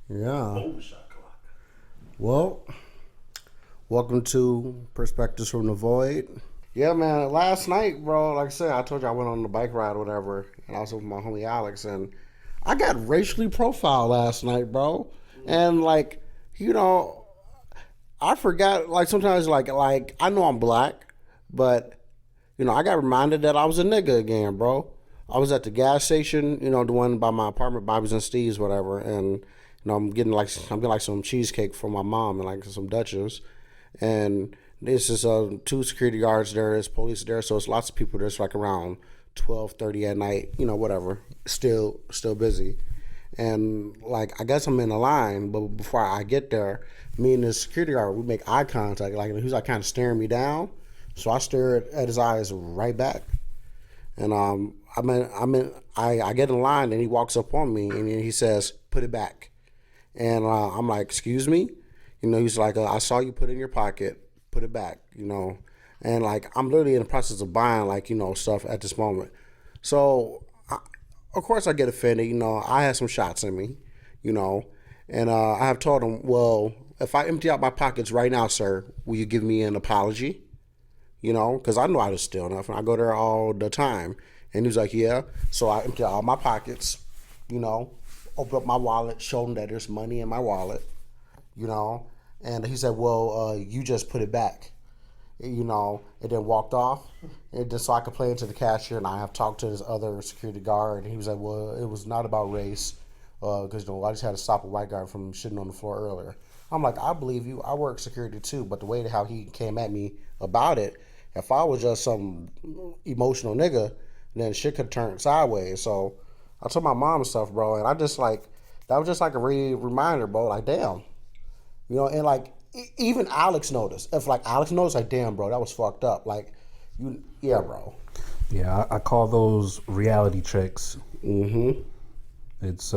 Yeah. Boom shakalaka. Well, welcome to Perspectives from the Void. Yeah, man. Last night, bro, like I said, I told you I went on the bike ride or whatever, and I was with my homie Alex, and I got racially profiled last night, bro. And like, you know, I forgot. Like sometimes, like I know I'm black, but I got reminded that I was a nigga again, bro. I was at the gas station, the one by my apartment, Bobby's and Steve's, whatever, and I'm getting like some cheesecake from my mom and like some Dutchess, and this is two security guards there, there's police there, so it's lots of people there. It's like around 12:30 at night, whatever. Still busy, and like I guess I'm in the line, but before I get there, me and the security guard we make eye contact, like he's like kind of staring me down, so I stare at his eyes right back, and I get in line and he walks up on me and he says, "Put it back," and I'm like, "Excuse me," he's like, "I saw you put it in your pocket, put it back," and like I'm literally in the process of buying like stuff at this moment, so of course I get offended. I had some shots in me, you know, and I have told him, well, if I empty out my pockets right now, sir, will you give me an apology? Because I know how to steal enough, and I go there all the time. And he was like, yeah. So I empty out all my pockets, you know, open up my wallet, show him that there's money in my wallet, you know. And he said, well, you just put it back, and then walked off. And just so I could play into the cashier, and I have talked to this other security guard, and he was like, well, it was not about race, because I just had to stop a white guy from shitting on the floor earlier. I'm like, I believe you. I work security too, but the way how he came at me about it, if I was just some emotional nigga, then shit could turn sideways. So I told my mom and stuff, bro, and I just like that was just like a reminder, bro. Like, damn, and like even Alex noticed. If like Alex noticed, like, damn, bro, that was fucked up. Like, yeah, bro. Yeah, I call those reality checks. Mm-hmm. It's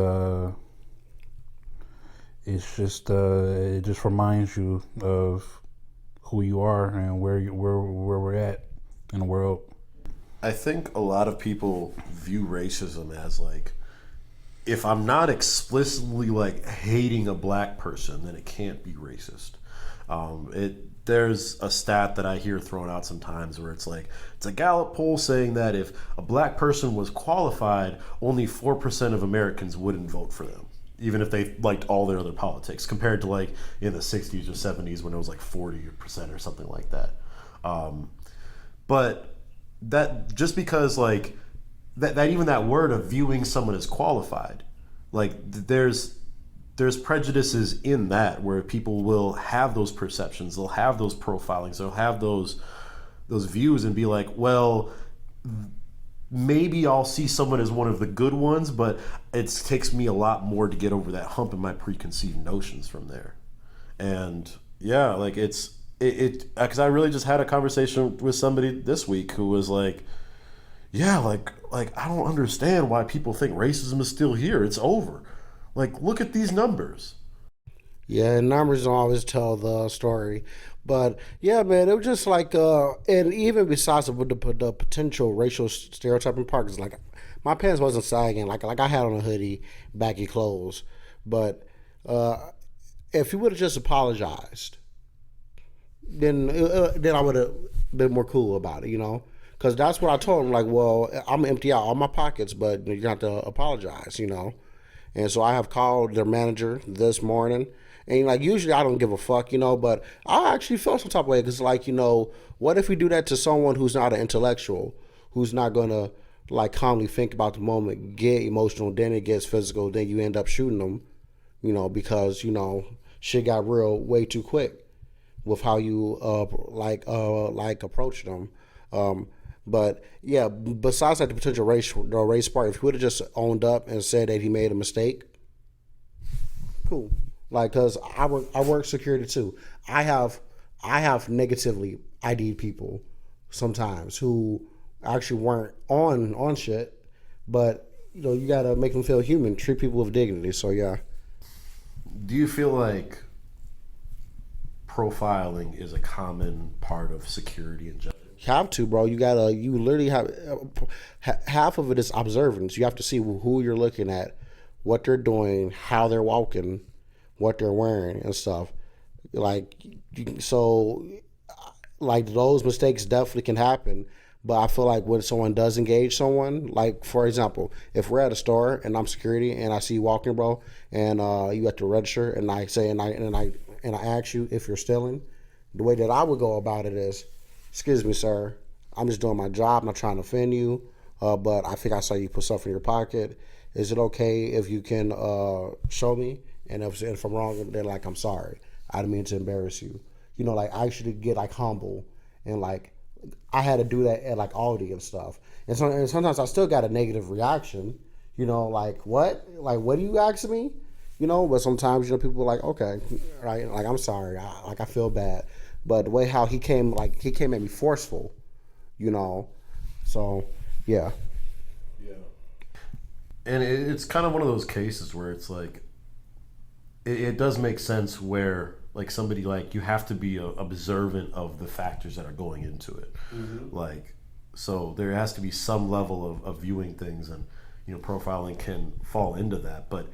it just reminds you of who you are and where we're at in the world. I think a lot of people view racism as like, if I'm not explicitly like hating a black person, then it can't be racist. There's a stat that I hear thrown out sometimes where it's like, it's a Gallup poll saying that if a black person was qualified, only 4% of Americans wouldn't vote for them, even if they liked all their other politics, compared to like in the 60s or 70s when it was like 40% or something like that. But that just because like that even that word of viewing someone as qualified, like there's prejudices in that where people will have those perceptions, they'll have those profilings, they'll have those views and be like, well, maybe I'll see someone as one of the good ones, but it takes me a lot more to get over that hump in my preconceived notions from there. And yeah, like it because I really just had a conversation with somebody this week who was like, yeah, like I don't understand why people think racism is still here. It's over. Like, look at these numbers. Yeah, numbers don't always tell the story. But yeah, man, it was just like, and even besides the potential racial stereotyping part, 'cause like my pants wasn't sagging, like I had on a hoodie, baggy clothes. But if he would have just apologized, then I would have been more cool about it, Because that's what I told him. Like, well, I'm gonna empty out all my pockets, but you have to apologize. And so I have called their manager this morning. And like usually I don't give a fuck, but I actually felt some type of way because like, what if we do that to someone who's not an intellectual, who's not gonna like calmly think about the moment, get emotional, then it gets physical, then you end up shooting them, because shit got real way too quick with how you like approach them. But yeah, besides like the potential race part, if he would have just owned up and said that he made a mistake, cool. Like, cause I work security too. I have negatively ID'd people sometimes who actually weren't on shit, but you gotta make them feel human, treat people with dignity. So yeah. Do you feel like profiling is a common part of security in general? You have to, bro. You literally have half of it is observance. You have to see who you're looking at, what they're doing, how they're walking, what they're wearing and stuff. Like, so, like those mistakes definitely can happen. But I feel like when someone does engage someone, like for example, if we're at a store and I'm security and I see you walking, bro, and you at the register, and I say and I ask you if you're stealing, the way that I would go about it is, excuse me, sir, I'm just doing my job, I'm not trying to offend you, but I think I saw you put stuff in your pocket. Is it okay if you can show me? And if I'm wrong, then like I'm sorry, I didn't mean to embarrass you. You know, like I should get like humble and like I had to do that at like Aldi and stuff. And sometimes I still got a negative reaction. You know, like what? Like what are you asking me? You know, but sometimes people are like, okay, right? Like I'm sorry, I feel bad. But the way how he came at me forceful, you know. So yeah. Yeah. And it's kind of one of those cases where it's like, it does make sense where like somebody like you have to be observant of the factors that are going into it. Like, so there has to be some level of viewing things, and profiling can fall into that. But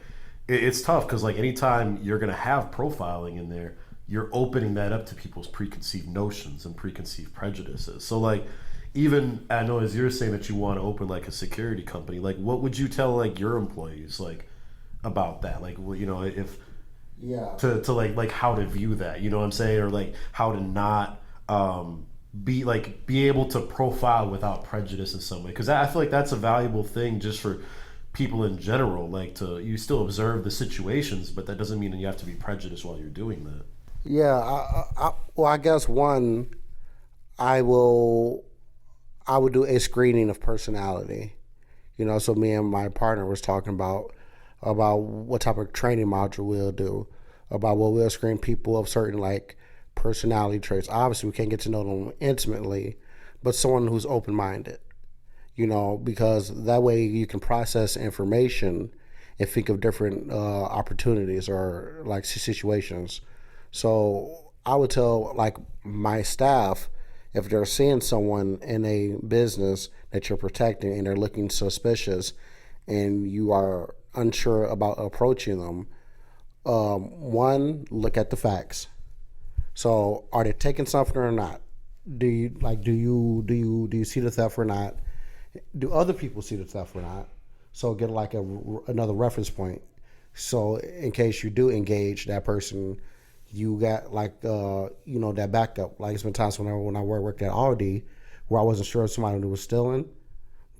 it's tough because like anytime you're gonna have profiling in there, you're opening that up to people's preconceived notions and preconceived prejudices. So like, even I know as you're saying that you want to open like a security company, like what would you tell like your employees like about that? Like, if Yeah. to like how to view that, you know what I'm saying, or like how to not be able to profile without prejudice in some way, because I feel like that's a valuable thing just for people in general. Like, you still observe the situations, but that doesn't mean that you have to be prejudiced while you're doing that. Yeah. Well, I guess one, I will I would do a screening of personality. So me and my partner was talking about what type of training module we'll do, about what we'll screen people of certain like personality traits. Obviously, we can't get to know them intimately, but someone who's open minded. Because that way you can process information and think of different opportunities or like situations. So I would tell like my staff, if they're seeing someone in a business that you're protecting and they're looking suspicious and you are unsure about approaching them, one, look at the facts. So are they taking something or not? Do you see the theft or not? Do other people see the theft or not? So get like another reference point. So in case you do engage that person, you got like that backup. Like it's been times when I worked at Aldi where I wasn't sure if somebody was stealing,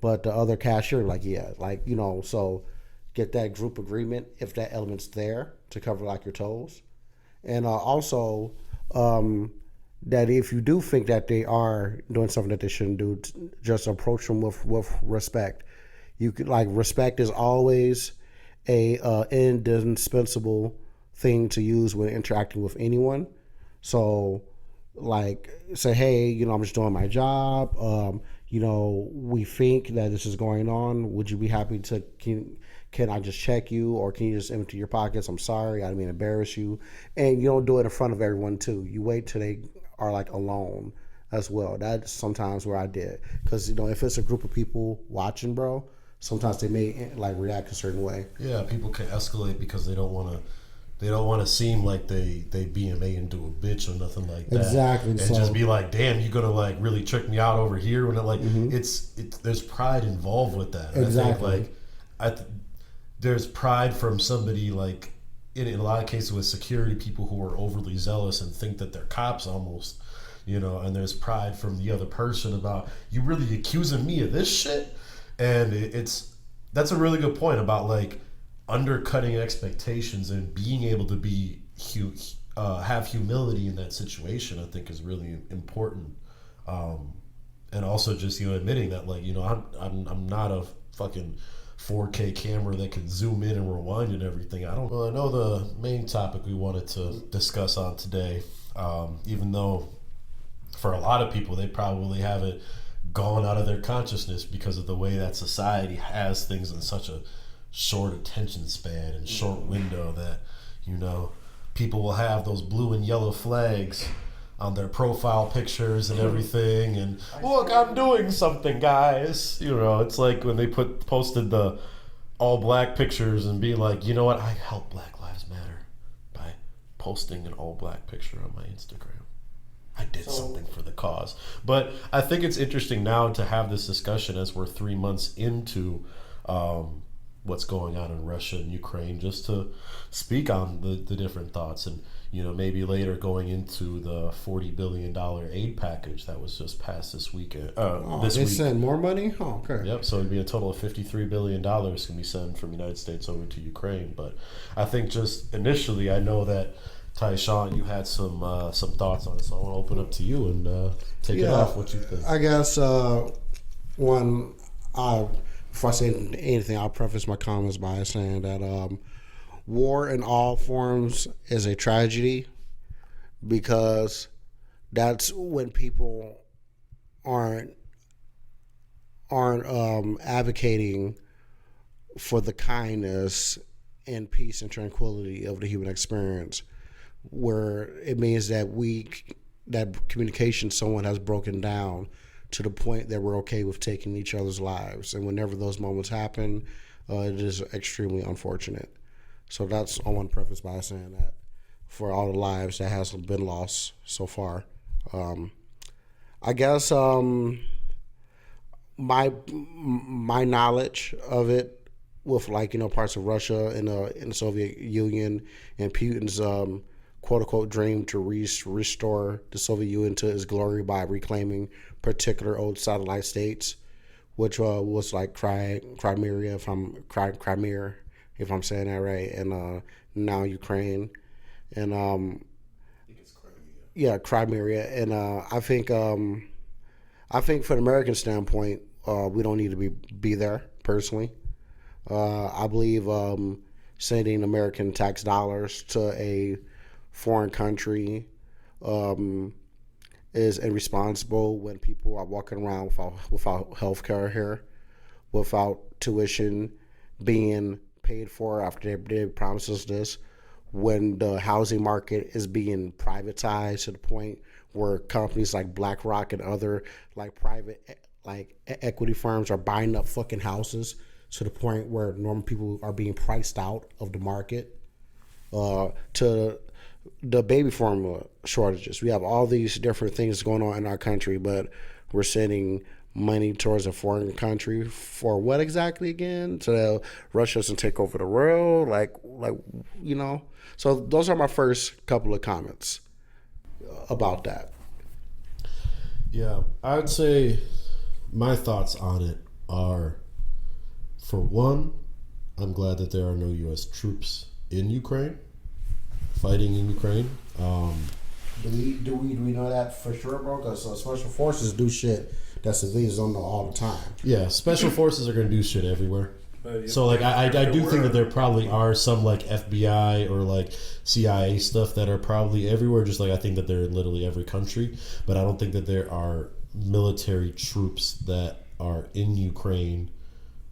but the other cashier so get that group agreement if that element's there to cover like your toes, and also that if you do think that they are doing something that they shouldn't do, just approach them with respect. You could like respect is always a indispensable thing to use when interacting with anyone. So like say, hey, I'm just doing my job. We think that this is going on. Would you be happy to can I just check you, or can you just empty your pockets? I'm sorry, I didn't mean to embarrass you. And you don't do it in front of everyone too. You wait till they are like alone as well. That's sometimes where I did, because if it's a group of people watching, bro, sometimes they may like react a certain way. Yeah, people can escalate because they don't want to seem like they BMA into a bitch or nothing like that. Exactly. And so, just be like, damn, you gonna like really trick me out over here, when it's there's pride involved with that. Exactly. I think there's pride from somebody like in a lot of cases with security people who are overly zealous and think that they're cops almost, and there's pride from the other person about, you really accusing me of this shit? And that's a really good point about like undercutting expectations and being able to be have humility in that situation. I think is really important, and also just admitting that like I'm not a fucking 4K camera that can zoom in and rewind and everything. I know the main topic we wanted to discuss on today, even though for a lot of people they probably haven't gone out of their consciousness because of the way that society has things in such a short attention span and short window, that people will have those blue and yellow flags on their profile pictures and everything, and look, I'm doing something, guys. It's like when they posted the all black pictures and be like, I help Black Lives Matter by posting an all black picture on my Instagram. I did something for the cause. But I think it's interesting now to have this discussion as we're 3 months into what's going on in Russia and Ukraine, just to speak on the different thoughts, and maybe later going into the $40 billion aid package that was just passed this weekend. This they week. send more money? Oh, okay. Yep. So it'd be a total of $53 billion can be sent from the United States over to Ukraine. But I think just initially, I know that Tyshawn, you had some thoughts on it, so I want to open up to you and take it off. What you think? I guess before I say anything, I'll preface my comments by saying that war in all forms is a tragedy, because that's when people aren't advocating for the kindness and peace and tranquility of the human experience, where it means that communication someone has broken down to the point that we're okay with taking each other's lives. And whenever those moments happen, it is extremely unfortunate. So I want to preface by saying that for all the lives that has been lost so far. I guess my knowledge of it, with parts of Russia and the Soviet Union and Putin's quote unquote dream to restore the Soviet Union to its glory by reclaiming particular old satellite states, which was like Crimea, if I'm saying that right, and now Ukraine, and I think it's Crimea. Yeah, Crimea, and I think from an American standpoint, we don't need to be there personally. I believe sending American tax dollars to a foreign country is irresponsible when people are walking around without health care here, without tuition being paid for after they promised us this, when the housing market is being privatized to the point where companies like BlackRock and other private equity firms are buying up fucking houses to the point where normal people are being priced out of the market, to the baby formula shortages. We have all these different things going on in our country, but we're sending money towards a foreign country for what exactly again? So Russia doesn't take over the world, So those are my first couple of comments about that. Yeah, I would say my thoughts on it are, for one, I'm glad that there are no U.S. troops in Ukraine, fighting in Ukraine. Do we know that for sure, bro? Because special forces do shit that civilians don't know all the time. Yeah, special forces are going to do shit everywhere. So I do think that there probably are some FBI or CIA stuff that are probably everywhere, just like I think that they're in literally every country. But I don't think that there are military troops that are in Ukraine,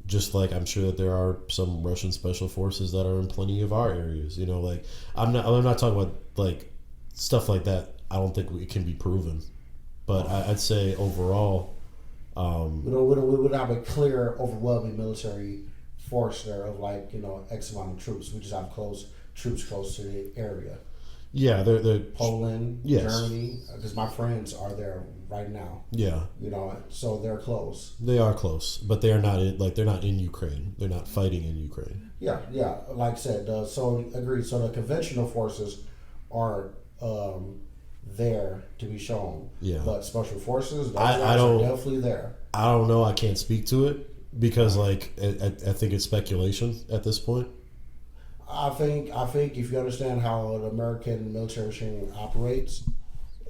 just like I'm sure that there are some Russian special forces that are in plenty of our areas. I'm not talking about stuff like that. I don't think it can be proven. But I'd say overall, we would have a clear, overwhelming military force there of X amount of troops. We just have troops close to the area. Yeah, they're Poland, yes. Germany, because my friends are there right now. Yeah, so they're close. They are close, but they are not they're not in Ukraine. They're not fighting in Ukraine. Yeah. Like I said, so agreed. So the conventional forces are there to be shown. Yeah, but special forces, I are definitely there. I don't know. I can't speak to it because I think it's speculation at this point. I think if you understand how the American military machine operates,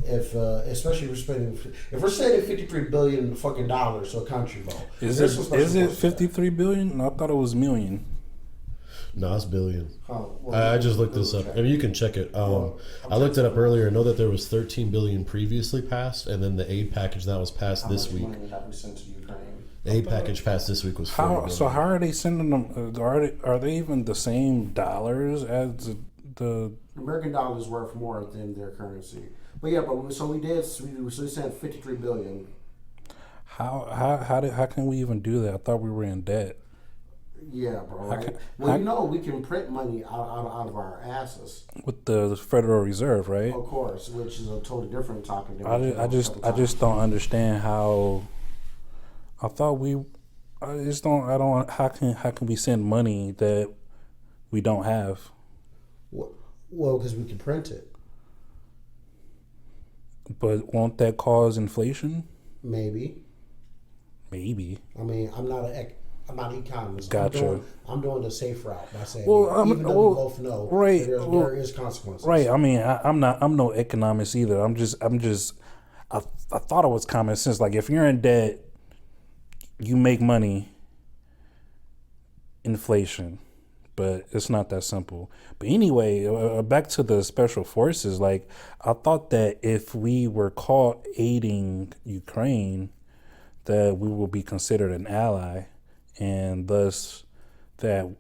especially if we're sending $53 billion fucking dollars to a country, bro. Is it 53 billion? No, I thought it was million. No, it's billion. I just looked this up. I mean, you can check it. I looked it up earlier. I know that there was 13 billion previously passed, and then the aid package that was passed this week. The aid package passed this week was So how are they sending them? Are they even the same dollars as the American dollar is worth more than their currency? But yeah, we sent 53 billion. How can we even do that? I thought we were in debt. Yeah, bro. Right? can- Well, how- you know, we can print money out of our asses, with the Federal Reserve, right? of course, which is a totally different topic. Than I, we ju- did I a just couple I just times. don't understand how. I thought we. I just don't. I don't. How can we send money that we don't have? Well, because we can print it, But won't that cause inflation? maybe. Maybe. I mean, I'm not an economist. Gotcha. I'm doing the safe route by saying, Well, even though we both know right, that there is consequences. Right. I mean, I'm no economist either. I thought it was common sense. Like if you're in debt, you make money. Inflation, but it's not that simple. But anyway, back to the special forces. Like I thought that if we were caught aiding Ukraine, that we will be considered an ally, and thus that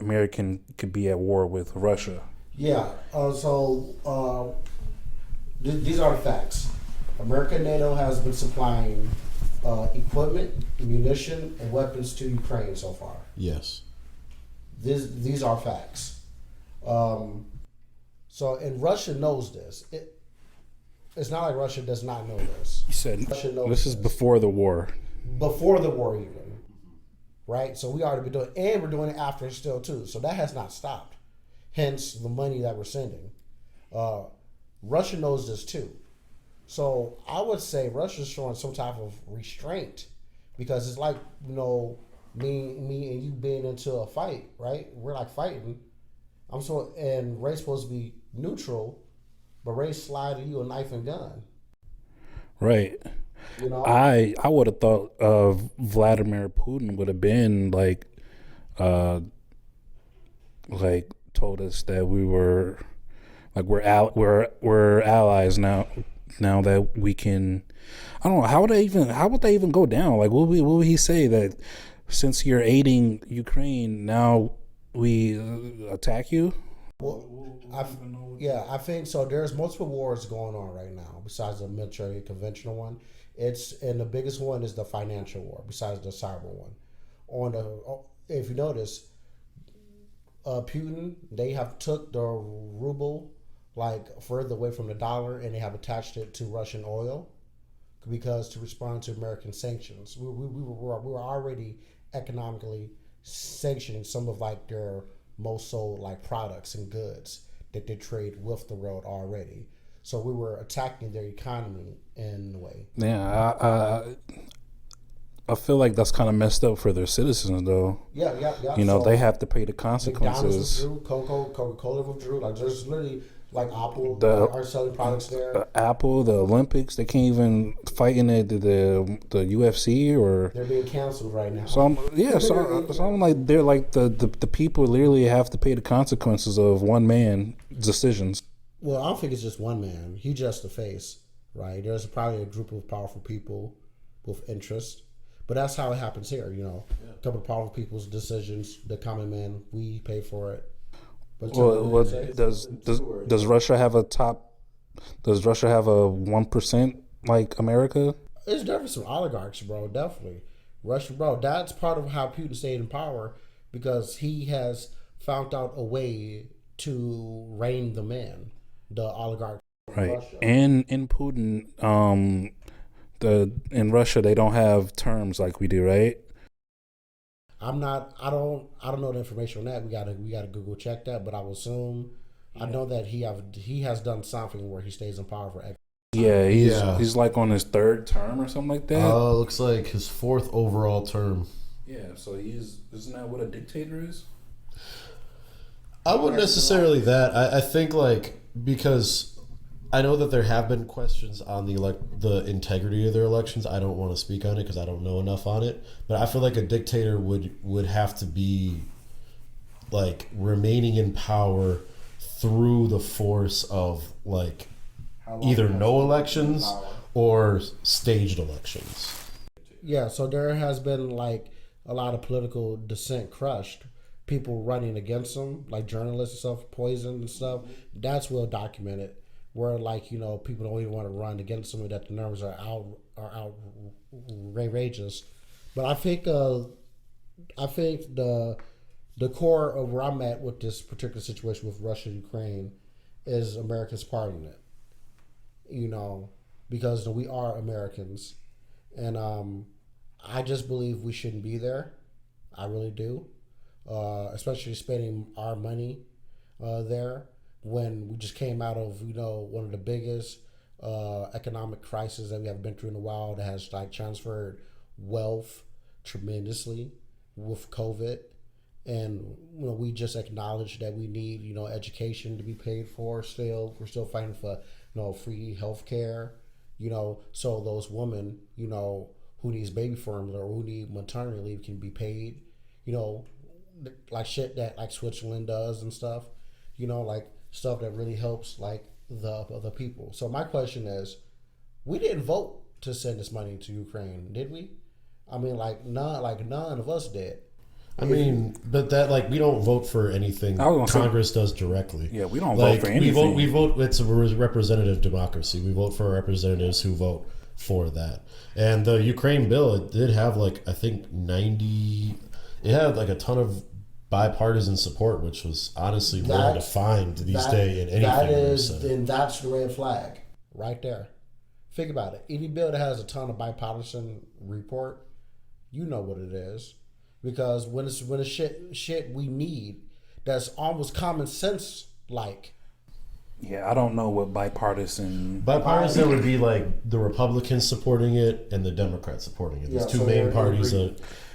American could be at war with Russia. Yeah. These are the facts. America and NATO has been supplying equipment, munition, and weapons to Ukraine so far. Yes. These are facts. And Russia knows this. It's not like Russia does not know this. You said Russia knows this is this. before the war. Before the war even, right? So we already been doing, and we're doing it after still too. So that has not stopped. Hence the money that we're sending. Russia knows this too. So I would say Russia's showing some type of restraint because it's like, me and you being into a fight, right? We're like fighting. And Ray's supposed to be neutral, but Ray's sliding you a knife and gun. Right. You know? I would have thought Vladimir Putin would have been like told us that we were like we're allies now that we can. I don't know how would that even go down? Like what would he say that since you're aiding Ukraine now we attack you? Well, I think so. There's multiple wars going on right now besides the military conventional one. And the biggest one is the financial war besides the cyber one. If you notice, Putin, they have took the ruble like further away from the dollar and they have attached it to Russian oil because to respond to American sanctions. We were already economically sanctioning some of like their most sold like products and goods that they trade with the world already. So we were attacking their economy in a way. Yeah, I feel like that's kind of messed up for their citizens, though. Yeah. So they have to pay the McDonald's consequences. withdrew, Coca-Cola withdrew. Like there's literally like Apple are selling products there. Apple, the Olympics, they can't even fight in the UFC or. They're being canceled right now. So I'm like they're like the people literally have to pay the consequences of one man decisions. Well, I don't think it's just one man. He's just the face, right? There's probably a group of powerful people with interest. But that's how it happens here, A couple of powerful people's decisions, the common man, we pay for it. But Does Russia have a top? Does Russia have a 1% like America? It's definitely some oligarchs, bro. Definitely. Russia, bro. That's part of how Putin stayed in power because he has found out a way to rein them in, the oligarchs. Right. Russia. And in Putin, in Russia they don't have terms like we do, right? I don't know the information on that. We gotta Google check that, but I will assume I know that he has done something where he stays in power for. Yeah, he's like on his third term or something like that. Looks like his fourth overall term. Yeah, so isn't that what a dictator is? I wouldn't necessarily that. I think because I know that there have been questions on the integrity of their elections. I don't want to speak on it because I don't know enough on it. But I feel like a dictator would have to be like remaining in power through the force of like either no elections or staged elections. Yeah, so there has been like a lot of political dissent crushed. People running against them, like journalists and stuff, poisoned and stuff. That's well documented. Where people don't even want to run against somebody that the numbers are outrageous. But I think I think the core of where I'm at with this particular situation with Russia and Ukraine is America's part in it. You know, because we are Americans, and I just believe we shouldn't be there. I really do, especially spending our money there when we just came out of one of the biggest economic crises that we have been through in a while that has like transferred wealth tremendously with COVID. And we just acknowledge that we need education to be paid for. Still, we're still fighting for free health care. So those women who needs baby formula or who need maternity leave can be paid. Like shit that like Switzerland does and stuff. Like stuff that really helps like the people. So my question is, we didn't vote to send this money to Ukraine, did we? I mean, none of us did. I mean, but that we don't vote for anything Congress does directly. Yeah, we don't vote for anything. We vote. It's a representative democracy. We vote for representatives who vote for that. And the Ukraine bill, it did have I think 90. It had a ton of bipartisan support, which was honestly rare to find these days in anything. And that's the red flag right there. Think about it. Any bill that has a ton of bipartisan report, you know what it is. Because when it's shit we need, that's almost common sense like. Yeah, I don't know what bipartisan would be the Republicans supporting it and the Democrats supporting it. There's two main parties.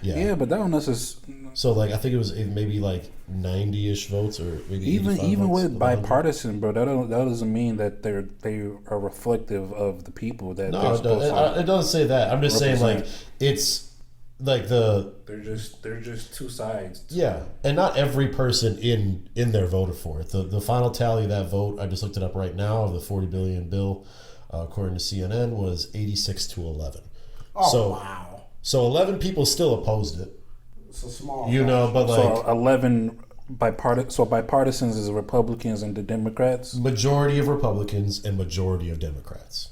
Yeah, but that one is so I think it was maybe 90-ish votes or maybe even votes, with bipartisan, bro. That doesn't mean that they are reflective of the people that. No, it doesn't say that. I'm just saying it's. They're just two sides. Yeah, and not every person in there voted for it. The final tally of that vote, I just looked it up right now, of the $40 billion bill, according to CNN, was 86 to 11. Oh, wow! So 11 people still opposed it. It's a small, but so 11 bipartisans is Republicans and the Democrats. Majority of Republicans and majority of Democrats.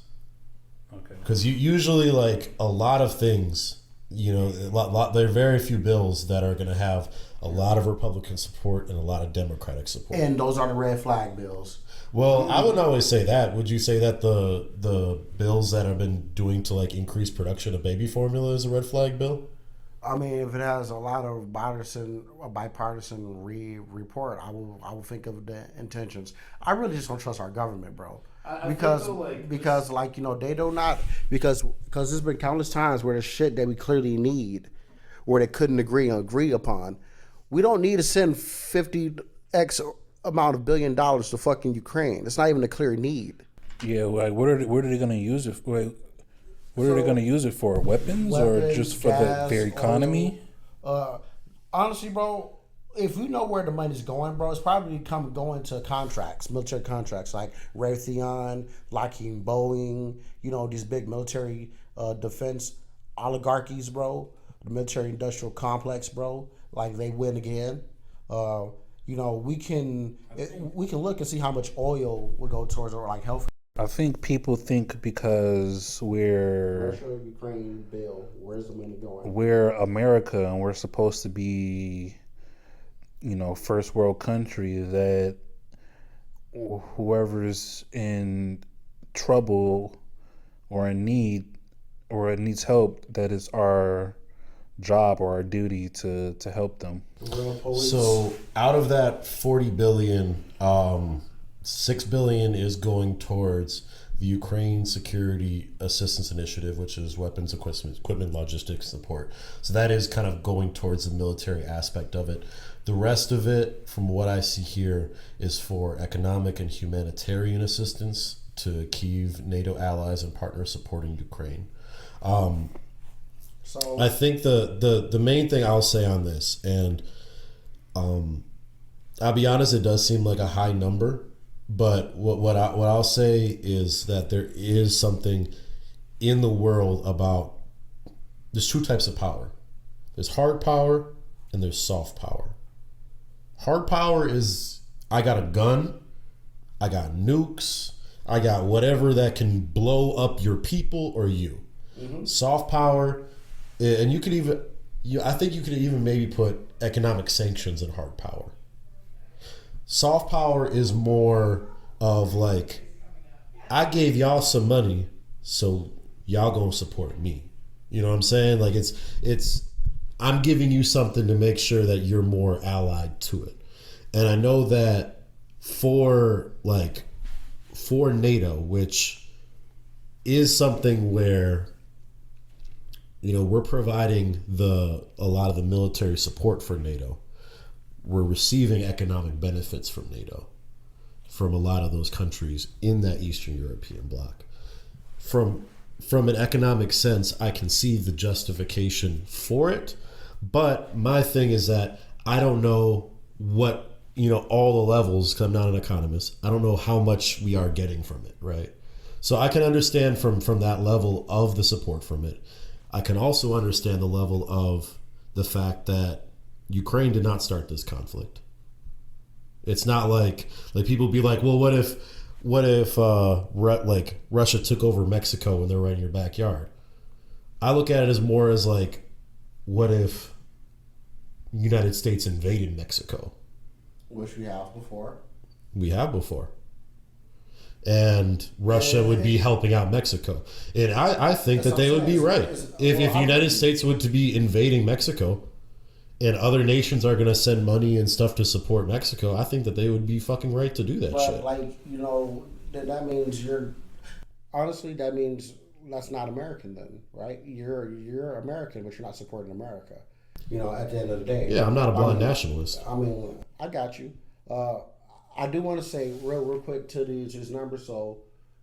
Okay. Because usually a lot of things. There are very few bills that are going to have a lot of Republican support and a lot of Democratic support. And those are the red flag bills. Well, I wouldn't always say that. Would you say that the bills that have been doing to increase production of baby formula is a red flag bill? I mean, if it has a lot of bipartisan report, I will think of the intentions. I really just don't trust our government, bro. Because they do not because there's been countless times where there's shit that we clearly need, where they couldn't agree upon. We don't need to send 50x amount of $1 billion to fucking Ukraine. It's not even a clear need. Yeah, what are they going to use it? What are they going to use it for? Weapons or just for their economy? Honestly, bro. If we know where the money's going, bro, it's probably going to contracts, military contracts like Raytheon, Lockheed, Boeing, these big military defense oligarchies, bro. The military industrial complex, bro. They win again. We can look and see how much oil would go towards health. I think people think because Russia, Ukraine bill, where's the money going? We're America and we're supposed to be first world country, that whoever's in trouble or in need or needs help, that is our job or our duty to help them. So out of that $40 billion, $6 billion is going towards the Ukraine Security Assistance Initiative, which is weapons, equipment, logistics support. So that is kind of going towards the military aspect of it. The rest of it, from what I see here, is for economic and humanitarian assistance to Kyiv, NATO allies, and partners supporting Ukraine. So I think the main thing I'll say on this, and I'll be honest, it does seem like a high number, but what I'll say is that there is something in the world about, there's two types of power. There's hard power and there's soft power. Hard power is, I got a gun, I got nukes, I got whatever that can blow up your people or you. Mm-hmm. Soft power, and you could I think you could even maybe put economic sanctions and hard power. Soft power is more of like, I gave y'all some money, so y'all gonna support me. You know what I'm saying? Like it's I'm giving you something to make sure that you're more allied to it. And I know that for NATO, which is something where, you know, we're providing a lot of the military support for NATO. We're receiving economic benefits from NATO, from a lot of those countries in that Eastern European bloc. From an economic sense, I can see the justification for it, but my thing is that I don't know what, you know, all the levels, because I'm not an economist, I don't know how much we are getting from it, right? So I can understand from that level of the support from it. I can also understand the level of the fact that Ukraine did not start this conflict. It's not like people be like, well, what if like Russia took over Mexico and they're right in your backyard? I look at it as more as like, what if United States invaded Mexico? Which we have before. We have before. And Russia would be helping out Mexico. And I think that they would be right. If United States were to be invading Mexico and other nations are going to send money and stuff to support Mexico, I think that they would be fucking right to do that shit. But, like, you know, that means honestly, that means that's not American then, right? You're American, but you're not supporting America. You know, at the end of the day. Yeah, I'm not a blind nationalist. I mean, I got you. I do want to say real quick to these numbers. So,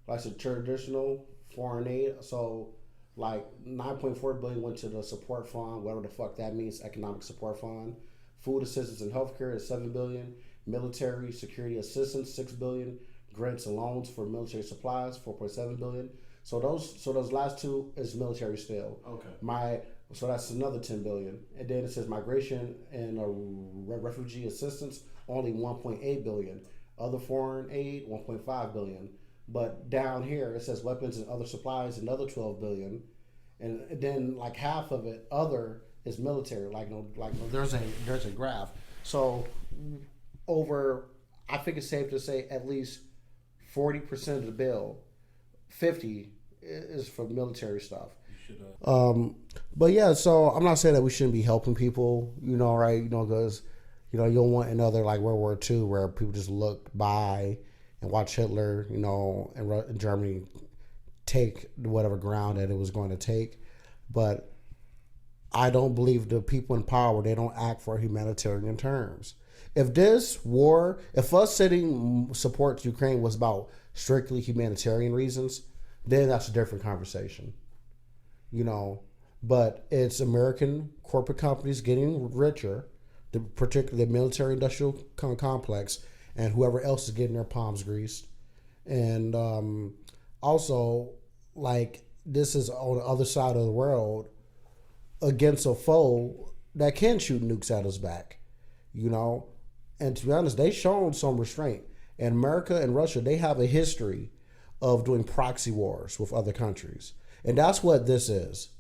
like the traditional foreign aid. So, like 9.4 billion went to the support fund, whatever the fuck that means, economic support fund. Food assistance and healthcare is 7 billion. Military security assistance 6 billion. Grants and loans for military supplies 4.7 billion. So those last two is military still. Okay. So that's another 10 billion. And then it says migration and refugee assistance, only 1.8 billion. Other foreign aid, 1.5 billion. But down here it says weapons and other supplies, another 12 billion. And then like half of it other is military. There's a graph. So I think it's safe to say at least 40% of the bill, 50 is for military stuff. But yeah, so I'm not saying that we shouldn't be helping people, you know, right? You know, because, you know, you don't want another like World War II where people just look by and watch Hitler, you know, and Germany take whatever ground that it was going to take. But I don't believe the people in power, they don't act for humanitarian terms. If this war, if us sending support to Ukraine was about strictly humanitarian reasons, then that's a different conversation. You know, but it's American corporate companies getting richer, particularly the military industrial complex, and whoever else is getting their palms greased. And also, like, this is on the other side of the world against a foe that can shoot nukes at us back, you know. And to be honest, they've shown some restraint. And America and Russia, they have a history of doing proxy wars with other countries. And that's what this is,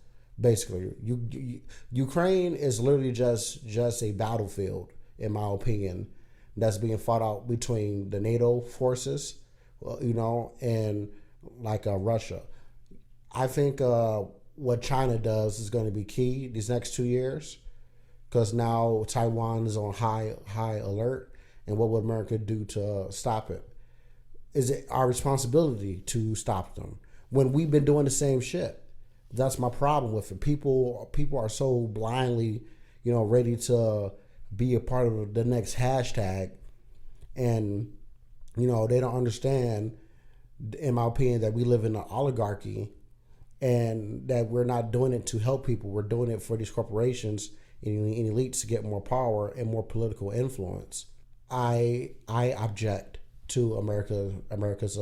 basically. Ukraine is literally just a battlefield, in my opinion, that's being fought out between the NATO forces, you know, and like Russia. I think what China does is going to be key these next 2 years, because now Taiwan is on high alert. And what would America do to stop it? Is it our responsibility to stop them when we've been doing the same shit? That's my problem with it. People are so blindly, you know, ready to be a part of the next hashtag, and, you know, they don't understand, in my opinion, that we live in an oligarchy, and that we're not doing it to help people. We're doing it for these corporations and elites to get more power and more political influence. I object to America's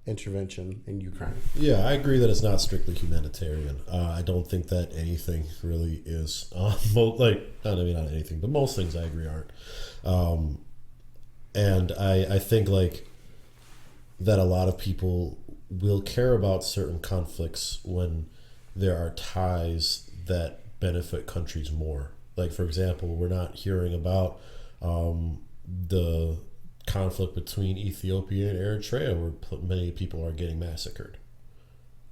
intervention in Ukraine. Yeah, I agree that it's not strictly humanitarian. I don't think that anything really is. Not anything, but most things I agree aren't. And I think like that a lot of people will care about certain conflicts when there are ties that benefit countries more. Like, for example, we're not hearing about the conflict between Ethiopia and Eritrea, where many people are getting massacred.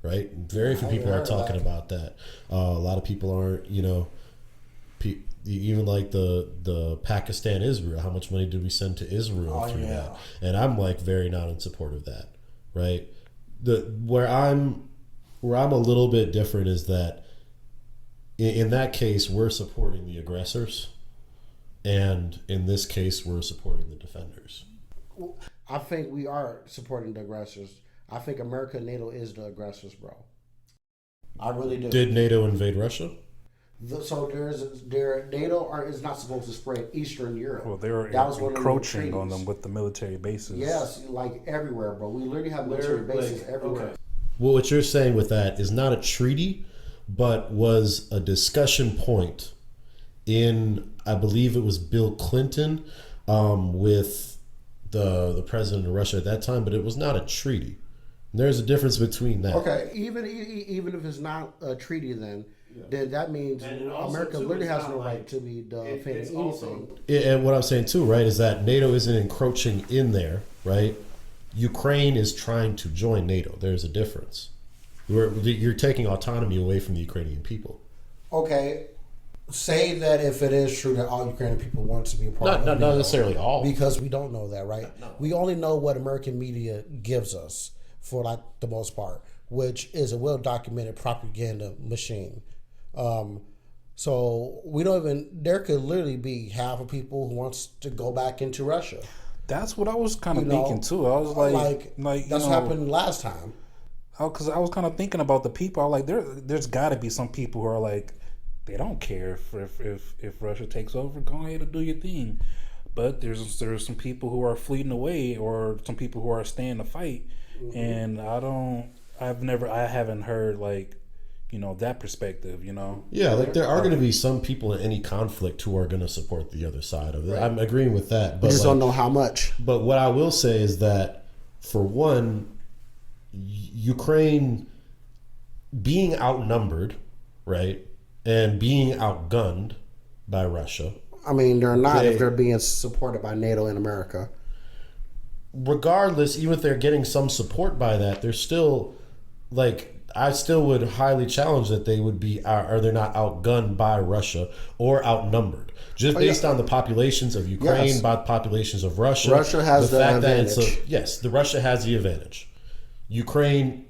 Right? Very few people are talking about that. A lot of people aren't, even like the Pakistan Israel. How much money did we send to Israel through that? And I'm like very not in support of that. Right? Where I'm a little bit different is that in that case we're supporting the aggressors, and in this case we're supporting the defenders. I think we are supporting the aggressors. I think America and NATO is the aggressors, bro. I really do. Did NATO invade Russia? So NATO is not supposed to spread Eastern Europe. Well, they're encroaching on them with the military bases. Yes, like everywhere, bro. We literally have military bases everywhere. Okay. Well, what you're saying with that is not a treaty, but was a discussion point in, I believe it was Bill Clinton with the president of Russia at that time, but it was not a treaty. There's a difference between that. Okay, even if it's not a treaty, then that means America literally has no right to be defending anything. And what I'm saying too, right, is that NATO isn't encroaching in there, right? Ukraine is trying to join NATO. There's a difference. You're taking autonomy away from the Ukrainian people. Okay, say that if it is true that all Ukrainian people want to be a part of NATO. Not necessarily all. Because we don't know that, right? No. We only know what American media gives us for like the most part, which is a well-documented propaganda machine. So we don't even, there could literally be half of people who wants to go back into Russia. That's what I was kind of thinking too. I was like that's what happened last time. Because I was kind of thinking about the people. I was like, there's got to be some people who are like, they don't care if Russia takes over. Go ahead and do your thing. But there's some people who are fleeing away, or some people who are staying to fight. Mm-hmm. And I haven't heard like, that perspective, Yeah, like there are going to be some people in any conflict who are going to support the other side of it. Right. I'm agreeing with that. But we just don't know how much. But what I will say is that, for one, Ukraine being outnumbered, right, and being outgunned by Russia. I mean, they're not if they're being supported by NATO in America. Regardless, even if they're getting some support by that, they're still, like, I still would highly challenge that they would be, are they not outgunned by Russia or outnumbered? Just based on the populations of Ukraine, by the populations of Russia. Russia has the advantage. The Russia has the advantage. Ukraine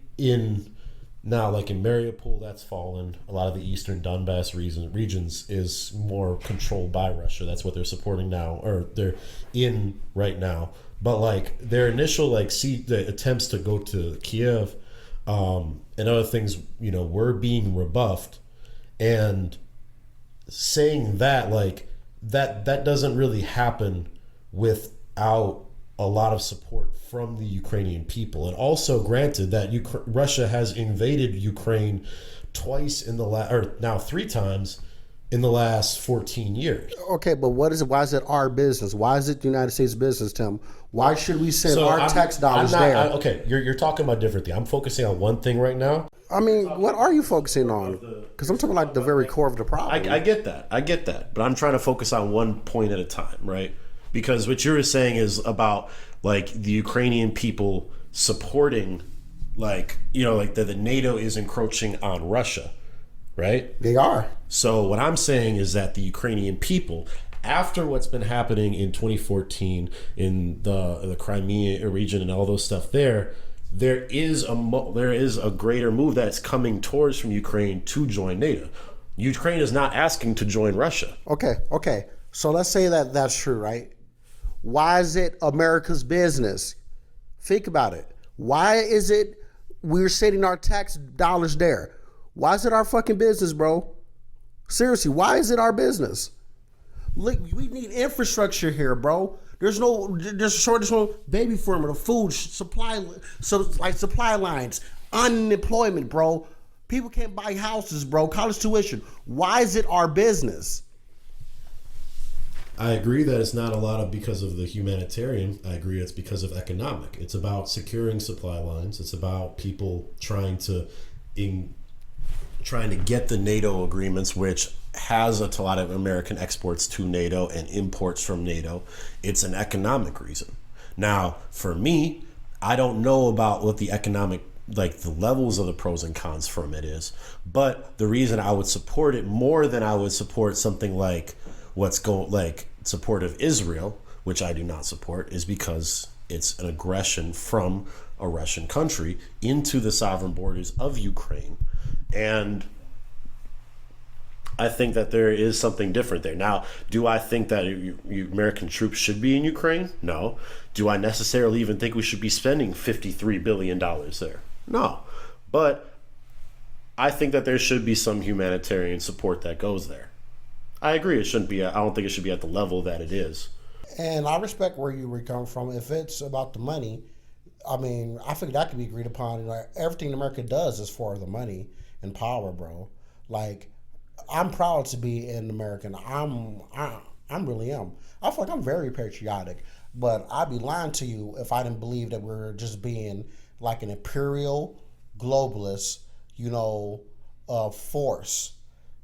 now, like in Mariupol, that's fallen. A lot of the eastern Donbass regions is more controlled by Russia. That's what they're supporting now, or they're in right now. But like their initial the attempts to go to Kiev and other things, were being rebuffed. And saying that, like, that doesn't really happen without a lot of support from the Ukrainian people. And also, granted that Russia has invaded Ukraine twice now 3 times in the last 14 years. Okay, but why is it our business? Why is it the United States business, Tim? Why should we send our tax dollars there? Okay, you're talking about different things. I'm focusing on one thing right now. I mean, what are you focusing on? Because I'm talking like the very core of the problem. I get that. But I'm trying to focus on one point at a time, right? Because what you're saying is about like the Ukrainian people supporting, like, like that the NATO is encroaching on Russia, right? They are. So what I'm saying is that the Ukrainian people, after what's been happening in 2014 in the Crimea region and all those stuff there is a greater move that's coming towards from Ukraine to join NATO. Ukraine is not asking to join Russia. Okay. So let's say that that's true, right? Why is it America's business? Think about it. Why is it we're sending our tax dollars there? Why is it our fucking business, bro? Seriously, why is it our business? Look, we need infrastructure here, bro. There's a shortage of baby formula, food supply, supply lines, unemployment, bro. People can't buy houses, bro. College tuition. Why is it our business? I agree that it's not a lot of because of the humanitarian. I agree it's because of economic. It's about securing supply lines. It's about people trying to trying to get the NATO agreements, which has a lot of American exports to NATO and imports from NATO. It's an economic reason. Now, for me, I don't know about what the economic, like the levels of the pros and cons from it is, but the reason I would support it more than I would support something like support of Israel, which I do not support, is because it's an aggression from a Russian country into the sovereign borders of Ukraine. And I think that there is something different there. Now, do I think that American troops should be in Ukraine? No. Do I necessarily even think we should be spending $53 billion there? No. But I think that there should be some humanitarian support that goes there. I agree. It shouldn't be. I don't think it should be at the level that it is. And I respect where you were coming from. If it's about the money, I mean, I think that could be agreed upon. Like, everything America does is for the money and power, bro. Like, I'm proud to be an American. I'm really am. I feel like I'm very patriotic, but I'd be lying to you if I didn't believe that we're just being like an imperial globalist, force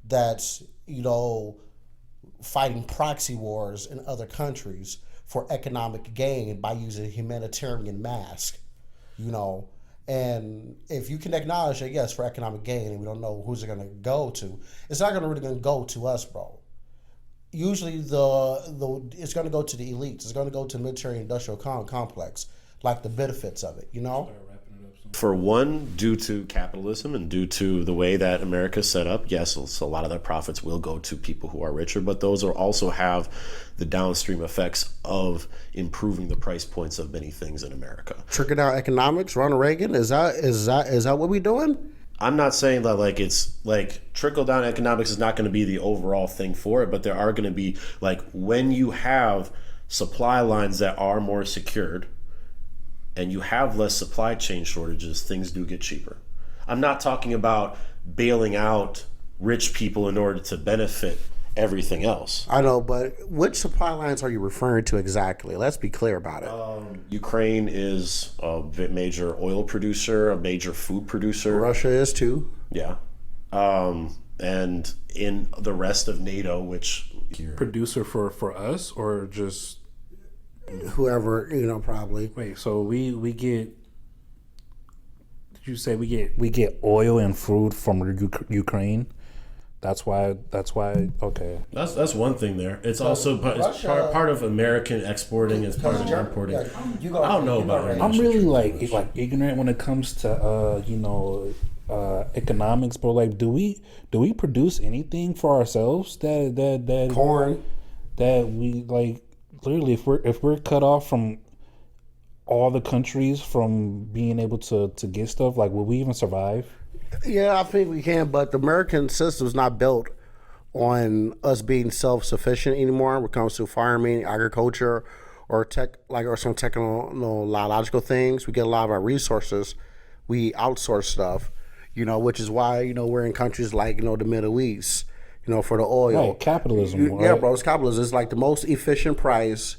that's, fighting proxy wars in other countries for economic gain by using a humanitarian mask, And if you can acknowledge that, yes, for economic gain, and we don't know who's it going to go to, it's not really going to go to us, bro. Usually it's going to go to the elites. It's going to go to the military-industrial complex, like the benefits of it, For one, due to capitalism and due to the way that America is set up, yes, so a lot of their profits will go to people who are richer, but those are also have the downstream effects of improving the price points of many things in America. Trickle down economics, Ronald Reagan, is that what we doing? I'm not saying that it's trickle down economics is not going to be the overall thing for it, but there are going to be when you have supply lines that are more secured, and you have less supply chain shortages, things do get cheaper. I'm not talking about bailing out rich people in order to benefit everything else. I know, but which supply lines are you referring to exactly? Let's be clear about it. Ukraine is a major oil producer, a major food producer. Russia is too. Yeah. And in the rest of NATO, which... Producer for us or just... Whoever, probably. Wait, so we get... Did you say we get oil and food from Ukraine? That's why. Okay. That's one thing there. It's also it's part of American exporting. It's part of importing. I don't know about it. I'm really ignorant when it comes to economics, but do we produce anything for ourselves that corn that we literally if we're cut off from all the countries from being able to get stuff, will we even survive? Yeah, I think we can, but the American system is not built on us being self-sufficient anymore when it comes to farming, agriculture, or or some technological things. We get a lot of our resources, we outsource stuff, which is why we're in countries like the Middle East, for the oil. Right, capitalism. Yeah, bro, it's capitalism. It's the most efficient price,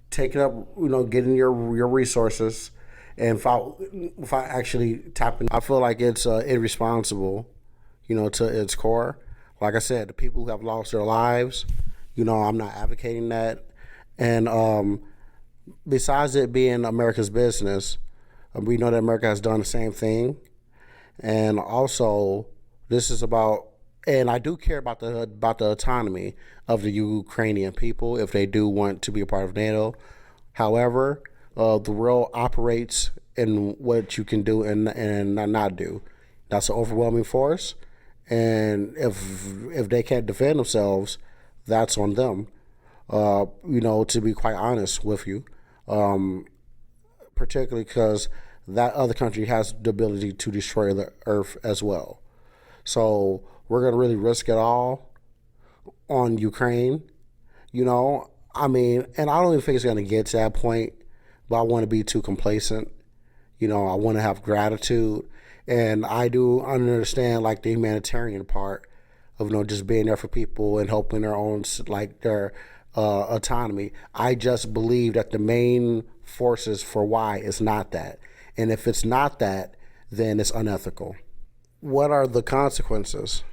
taking up, getting your resources. And if I actually tapping, I feel like it's irresponsible, to its core. Like I said, the people who have lost their lives, I'm not advocating that. And besides it being America's business, we know that America has done the same thing. And also, this is about, and I do care about the autonomy of the Ukrainian people if they do want to be a part of NATO. However, the world operates in what you can do and not do. That's an overwhelming force, and if they can't defend themselves, that's on them. To be quite honest with you, particularly because that other country has the ability to destroy the earth as well. So we're gonna really risk it all on Ukraine. I mean, and I don't even think it's gonna get to that point. But I want to be too complacent. I want to have gratitude. And I do understand the humanitarian part of, just being there for people and helping their own, their autonomy. I just believe that the main forces for why is not that. And if it's not that, then it's unethical. what are the consequences?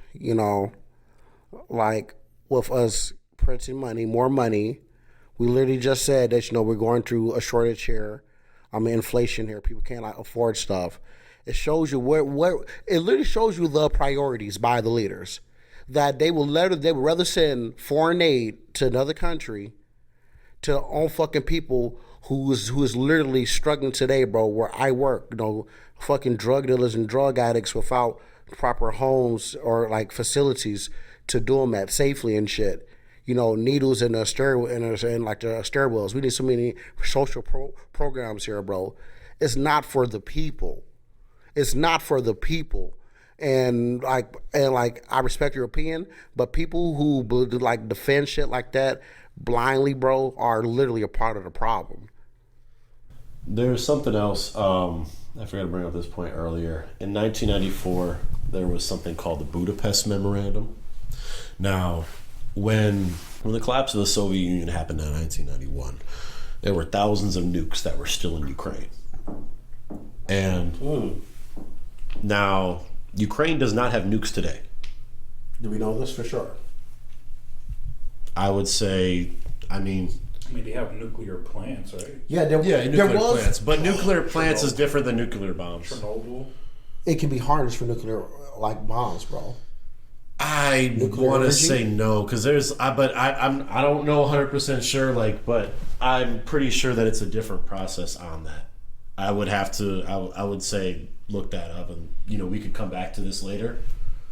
Like with us printing money, more money. We literally just said that we're going through a shortage here. Inflation here. People can't afford stuff. It shows you what it literally shows you the priorities by the leaders. That they would rather send foreign aid to another country to their own fucking people who is literally struggling today, bro. Where I work, fucking drug dealers and drug addicts without proper homes or like facilities to do them at safely and shit. Needles in the like the stairwells. We need so many social programs here, bro. It's not for the people. It's not for the people. And I respect your opinion, but people who like defend shit like that blindly, bro, are literally a part of the problem. There's something else. I forgot to bring up this point earlier. In 1994, there was something called the Budapest Memorandum. Now, when the collapse of the Soviet Union happened in 1991, there were thousands of nukes that were still in Ukraine. And now, Ukraine does not have nukes today. Do we know this for sure? I would say, they have nuclear plants, right? Yeah, nuclear plants. But nuclear plants is different than nuclear bombs. Chernobyl. It can be harnessed for nuclear like bombs, bro. I want to say no because I don't know 100% sure but I'm pretty sure that it's a different process on that. I would have to I would say look that up and we could come back to this later.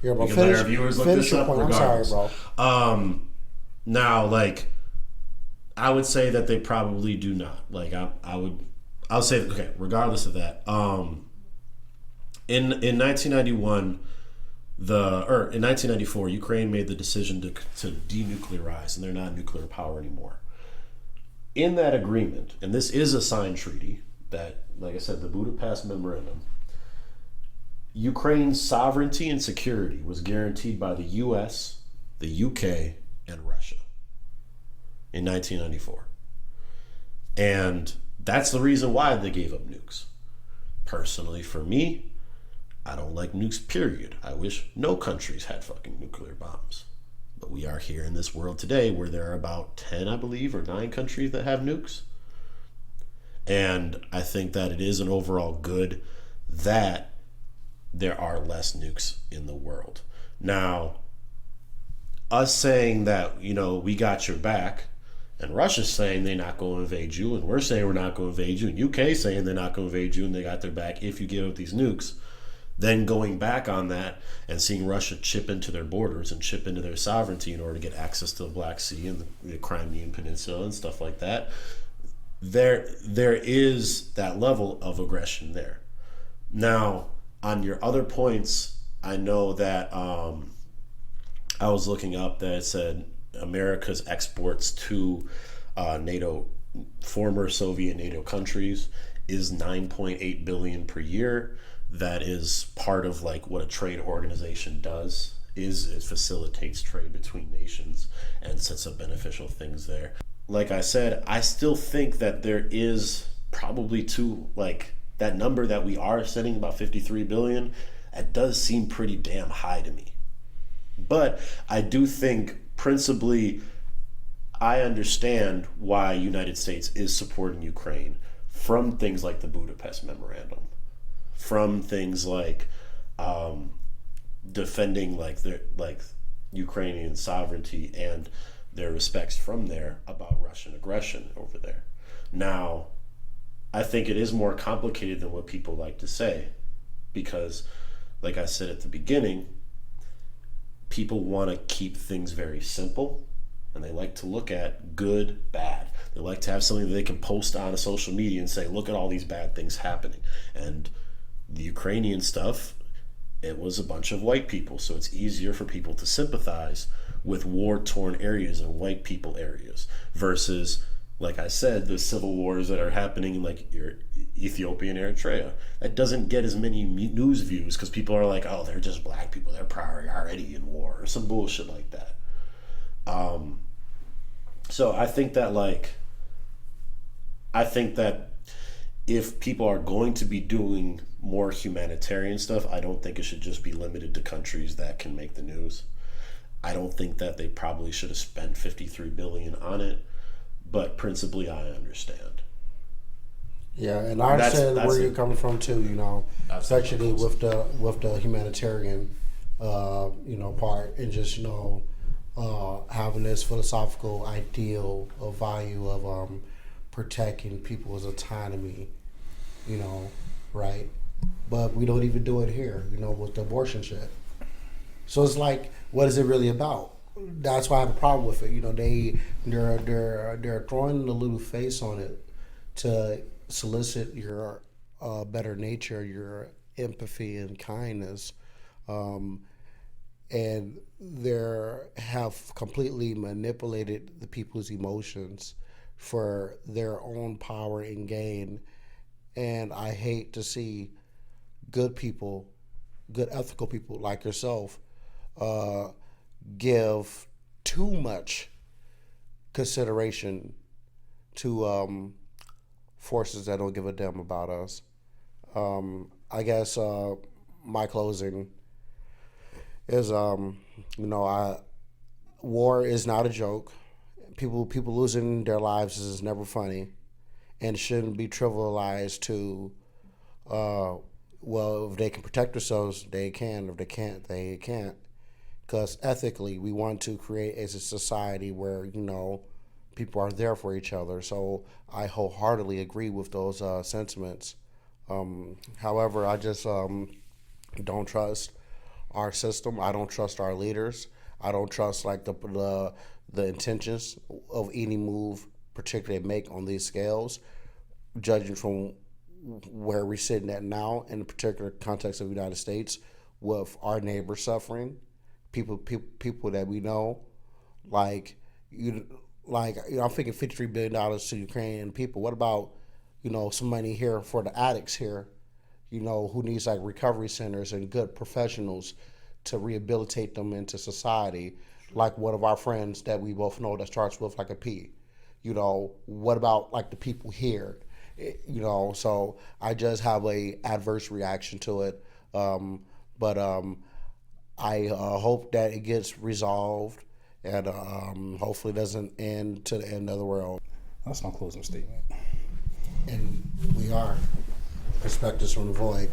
Yeah, bro. We can let our viewers look this up regardless. I'm sorry, bro. Now I would say that they probably do not. I'll say okay. Regardless of that, in 1991. In 1994, Ukraine made the decision to denuclearize, and they're not a nuclear power anymore. In that agreement, and this is a signed treaty that, like I said, the Budapest Memorandum, Ukraine's sovereignty and security was guaranteed by the U.S., the UK, and Russia in 1994. And that's the reason why they gave up nukes. Personally, for me, I don't like nukes, period. I wish no countries had fucking nuclear bombs. But we are here in this world today where there are about 10, I believe, or 9 countries that have nukes. And I think that it is an overall good that there are less nukes in the world. Now, us saying that, we got your back, and Russia's saying they're not going to invade you, and we're saying we're not going to invade you, and UK saying they're not going to invade you, and they got their back if you give up these nukes. Then going back on that and seeing Russia chip into their borders and chip into their sovereignty in order to get access to the Black Sea and the Crimean Peninsula and stuff like that, there is that level of aggression there. Now, on your other points, I know that I was looking up that it said America's exports to NATO, former Soviet NATO countries, is $9.8 billion per year. That is part of what a trade organization does. It facilitates trade between nations and sets up beneficial things there. Like I said, I still think that there is probably that number that we are setting, about 53 billion. That does seem pretty damn high to me. But I do think principally I understand why United States is supporting Ukraine from things like the Budapest Memorandum, from things like defending Ukrainian sovereignty and their respects from there about Russian aggression over there. Now, I think it is more complicated than what people like to say because, like I said at the beginning, people want to keep things very simple and they like to look at good, bad. They like to have something that they can post on a social media and say, look at all these bad things happening. And the Ukrainian stuff, it was a bunch of white people, so it's easier for people to sympathize with war-torn areas and white people areas versus, like I said, the civil wars that are happening in Ethiopia and Eritrea. That doesn't get as many news views because people are like, oh, they're just black people, they're probably already in war, or some bullshit like that. So I think that if people are going to be doing more humanitarian stuff, I don't think it should just be limited to countries that can make the news. I don't think that they probably should have spent $53 billion on it, but principally I understand. Yeah, and I understand where you're coming from too. You know, especially with the humanitarian, part, and just having this philosophical ideal of value of protecting people's autonomy. Right? But we don't even do it here. With the abortion shit. So it's like, what is it really about? That's why I have a problem with it. They're throwing the little face on it to solicit your better nature, your empathy and kindness, and they have completely manipulated the people's emotions for their own power and gain. And I hate to see good people, good ethical people like yourself, give too much consideration to forces that don't give a damn about us. I guess my closing is, war is not a joke. People losing their lives is never funny, and shouldn't be trivialized to. If they can protect themselves, they can. If they can't, they can't. Because ethically, we want to create a society where people are there for each other. So I wholeheartedly agree with those sentiments. However, I just don't trust our system. I don't trust our leaders. I don't trust the intentions of any move, particularly they make on these scales, judging from where we're sitting at now in the particular context of the United States, with our neighbors suffering, people that we know, I'm thinking $53 billion to Ukrainian people. What about some money here for the addicts here, who needs recovery centers and good professionals to rehabilitate them into society, like one of our friends that we both know that starts with a P. What about the people here? So I just have a adverse reaction to it. But I hope that it gets resolved, and hopefully it doesn't end to the end of the world. That's my closing statement. And we are Perspectives from the Void.